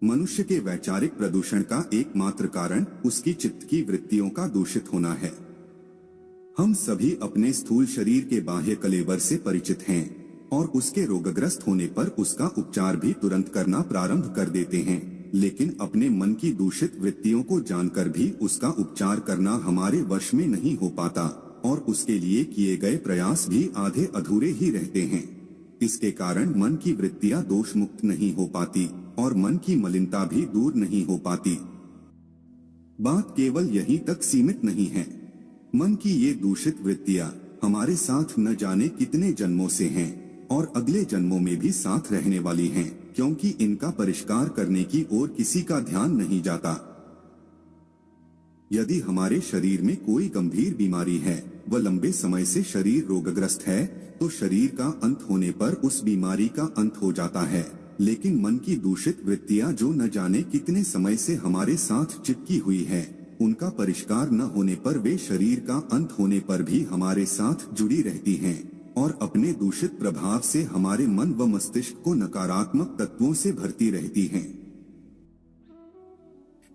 मनुष्य के वैचारिक प्रदूषण का एकमात्र कारण उसकी चित्त की वृत्तियों का दूषित होना है। हम सभी अपने स्थूल शरीर के बाह्य कलेवर से परिचित हैं और उसके रोगग्रस्त होने पर उसका उपचार भी तुरंत करना प्रारंभ कर देते हैं, लेकिन अपने मन की दूषित वृत्तियों को जानकर भी उसका उपचार करना हमारे वश में नहीं हो पाता और उसके लिए किए गए प्रयास भी आधे अधूरे ही रहते हैं। इसके कारण मन की वृत्तियां दोष मुक्त नहीं हो पाती और मन की मलिनता भी दूर नहीं हो पाती। बात केवल यहीं तक सीमित नहीं है। मन की ये दूषित वृत्तियां हमारे साथ न जाने कितने जन्मों से हैं और अगले जन्मों में भी साथ रहने वाली हैं, क्योंकि इनका परिष्कार करने की ओर किसी का ध्यान नहीं जाता। यदि हमारे शरीर में कोई गंभीर बीमारी है व लंबे समय से शरीर रोगग्रस्त है, तो शरीर का अंत होने पर उस बीमारी का अंत हो जाता है, लेकिन मन की दूषित वृत्तियां जो न जाने कितने समय से हमारे साथ चिपकी हुई है, उनका परिष्कार न होने पर वे शरीर का अंत होने पर भी हमारे साथ जुड़ी रहती हैं और अपने दूषित प्रभाव से हमारे मन व मस्तिष्क को नकारात्मक तत्वों से भरती रहती हैं।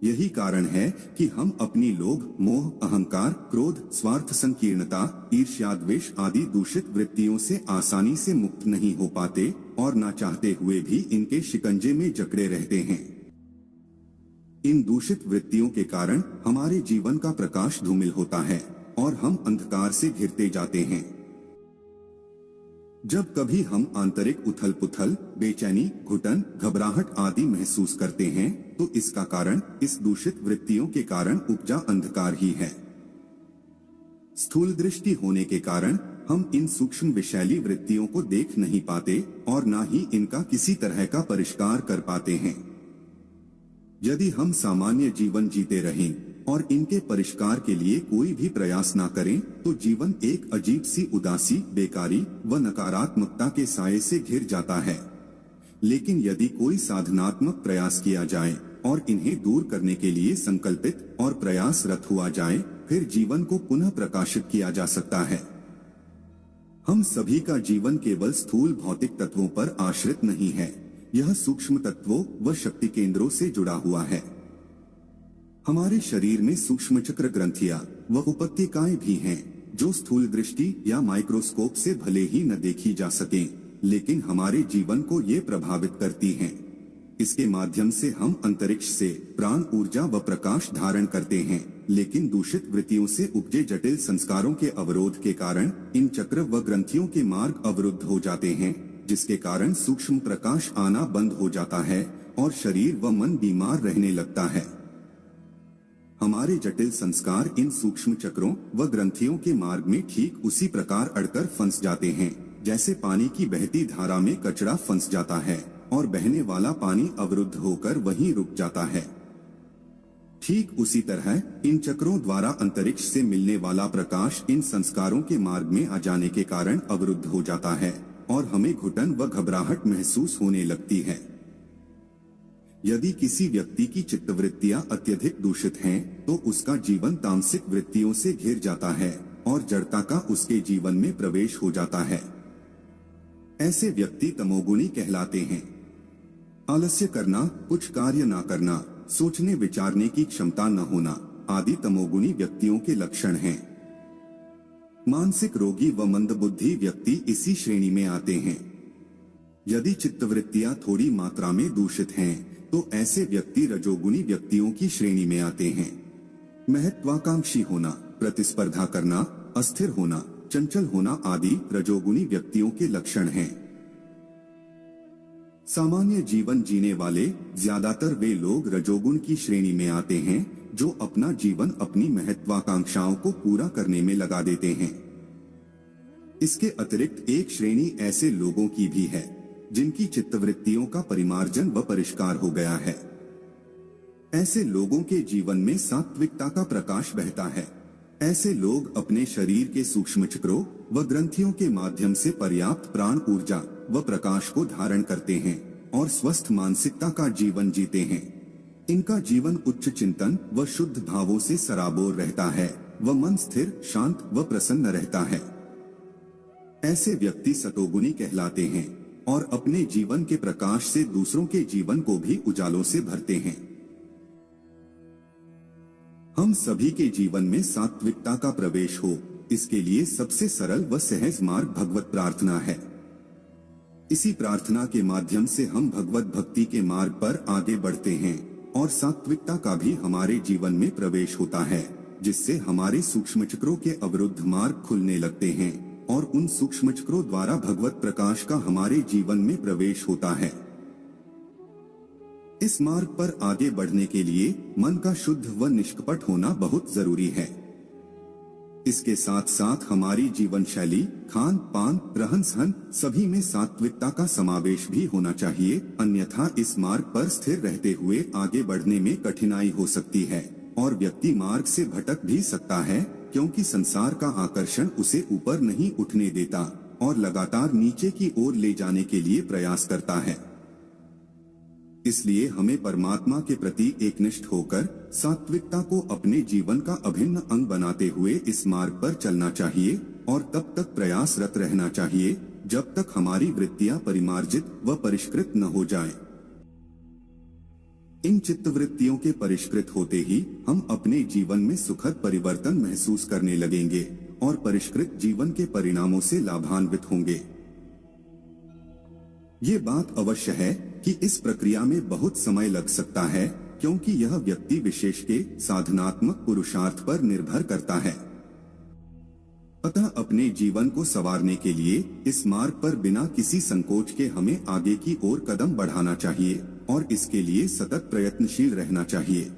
यही कारण है कि हम अपनी लोभ, मोह, अहंकार, क्रोध, स्वार्थ संकीर्णता, ईर्ष्या, द्वेष आदि दूषित वृत्तियों से आसानी से मुक्त नहीं हो पाते और ना चाहते हुए भी इनके शिकंजे में जकड़े रहते हैं। इन दूषित वृत्तियों के कारण हमारे जीवन का प्रकाश धूमिल होता है और हम अंधकार से घिरते जाते हैं। जब कभी हम आंतरिक उथल पुथल, बेचैनी, घुटन, घबराहट आदि महसूस करते हैं, तो इसका कारण इस दूषित वृत्तियों के कारण उपजा अंधकार ही है। स्थूल दृष्टि होने के कारण हम इन सूक्ष्म विषैली वृत्तियों को देख नहीं पाते और ना ही इनका किसी तरह का परिष्कार कर पाते हैं। यदि हम सामान्य जीवन जीते रहें और इनके परिष्कार के लिए कोई भी प्रयास ना करें, तो जीवन एक अजीब सी उदासी, बेकारी व नकारात्मकता के साये से घिर जाता है। लेकिन यदि कोई साधनात्मक प्रयास किया जाए और इन्हें दूर करने के लिए संकल्पित और प्रयासरत हुआ जाए, फिर जीवन को पुनः प्रकाशित किया जा सकता है। हम सभी का जीवन केवल स्थूल भौतिक तत्वों पर आश्रित नहीं है, यह सूक्ष्म तत्वों व शक्ति केंद्रों से जुड़ा हुआ है। हमारे शरीर में सूक्ष्म चक्र ग्रंथियां व उपत्यकाएं भी हैं, जो स्थूल दृष्टि या माइक्रोस्कोप से भले ही न देखी जा सकें, लेकिन हमारे जीवन को ये प्रभावित करती हैं। इसके माध्यम से हम अंतरिक्ष से प्राण ऊर्जा व प्रकाश धारण करते हैं, लेकिन दूषित वृत्तियों से उपजे जटिल संस्कारों के अवरोध के कारण इन चक्र व ग्रंथियों के मार्ग अवरुद्ध हो जाते हैं, जिसके कारण सूक्ष्म प्रकाश आना बंद हो जाता है और शरीर व मन बीमार रहने लगता है। हमारे जटिल संस्कार इन सूक्ष्म चक्रों व ग्रंथियों के मार्ग में ठीक उसी प्रकार अड़कर फंस जाते हैं, जैसे पानी की बहती धारा में कचरा फंस जाता है और बहने वाला पानी अवरुद्ध होकर वहीं रुक जाता है। ठीक उसी तरह इन चक्रों द्वारा अंतरिक्ष से मिलने वाला प्रकाश इन संस्कारों के मार्ग में आ जाने के कारण अवरुद्ध हो जाता है और हमें घुटन व घबराहट महसूस होने लगती है। यदि किसी व्यक्ति की चित्तवृत्तियां अत्यधिक दूषित हैं, तो उसका जीवन तामसिक वृत्तियों से घिर जाता है और जड़ता का उसके जीवन में प्रवेश हो जाता है। ऐसे व्यक्ति तमोगुणी कहलाते हैं। आलस्य करना, कुछ कार्य न करना, सोचने विचारने की क्षमता न होना आदि तमोगुणी व्यक्तियों के लक्षण हैं। मानसिक रोगी व मंदबुद्धि व्यक्ति इसी श्रेणी में आते हैं। यदि चित्तवृत्तियां थोड़ी मात्रा में दूषित हैं, तो ऐसे व्यक्ति रजोगुणी व्यक्तियों की श्रेणी में आते हैं। महत्वाकांक्षी होना, प्रतिस्पर्धा करना, अस्थिर होना, चंचल होना आदि रजोगुणी व्यक्तियों के लक्षण हैं। सामान्य जीवन जीने वाले ज्यादातर वे लोग रजोगुण की श्रेणी में आते हैं, जो अपना जीवन अपनी महत्वाकांक्षाओं को पूरा करने में लगा देते हैं। इसके अतिरिक्त एक श्रेणी ऐसे लोगों की भी है जिनकी चित्तवृत्तियों का परिमार्जन व परिष्कार हो गया है। ऐसे लोगों के जीवन में सात्विकता का प्रकाश बहता है। ऐसे लोग अपने शरीर के सूक्ष्म चक्रों व ग्रंथियों के माध्यम से पर्याप्त प्राण ऊर्जा व प्रकाश को धारण करते हैं और स्वस्थ मानसिकता का जीवन जीते हैं। इनका जीवन उच्च चिंतन व शुद्ध भावों से सराबोर रहता है व मन स्थिर, शांत व प्रसन्न रहता है। ऐसे व्यक्ति सतोगुणी कहलाते हैं। और अपने जीवन के प्रकाश से दूसरों के जीवन को भी उजालों से भरते हैं। हम सभी के जीवन में सात्विकता का प्रवेश हो, इसके लिए सबसे सरल व सहज मार्ग भगवत प्रार्थना है। इसी प्रार्थना के माध्यम से हम भगवत भक्ति के मार्ग पर आगे बढ़ते हैं और सात्विकता का भी हमारे जीवन में प्रवेश होता है, जिससे हमारे सूक्ष्म चक्रों के अवरुद्ध मार्ग खुलने लगते हैं और उन सूक्ष्म चक्रों द्वारा भगवत प्रकाश का हमारे जीवन में प्रवेश होता है। इस मार्ग पर आगे बढ़ने के लिए मन का शुद्ध व निष्कपट होना बहुत जरूरी है। इसके साथ साथ हमारी जीवन शैली, खान पान, रहन सहन सभी में सात्विकता का समावेश भी होना चाहिए, अन्यथा इस मार्ग पर स्थिर रहते हुए आगे बढ़ने में कठिनाई हो सकती है और व्यक्ति मार्ग से भटक भी सकता है, क्योंकि संसार का आकर्षण उसे ऊपर नहीं उठने देता और लगातार नीचे की ओर ले जाने के लिए प्रयास करता है। इसलिए हमें परमात्मा के प्रति एकनिष्ठ होकर सात्विकता को अपने जीवन का अभिन्न अंग बनाते हुए इस मार्ग पर चलना चाहिए और तब तक प्रयासरत रहना चाहिए जब तक हमारी वृत्तियां परिमार्जित व परिष्कृत न हो जाएं। इन चित्तवृत्तियों के परिष्कृत होते ही हम अपने जीवन में सुखद परिवर्तन महसूस करने लगेंगे और परिष्कृत जीवन के परिणामों से लाभान्वित होंगे। ये बात अवश्य है कि इस प्रक्रिया में बहुत समय लग सकता है, क्योंकि यह व्यक्ति विशेष के साधनात्मक पुरुषार्थ पर निर्भर करता है। अतः अपने जीवन को संवारने के लिए इस मार्ग पर बिना किसी संकोच के हमें आगे की ओर कदम बढ़ाना चाहिए और इसके लिए सतत प्रयत्नशील रहना चाहिए।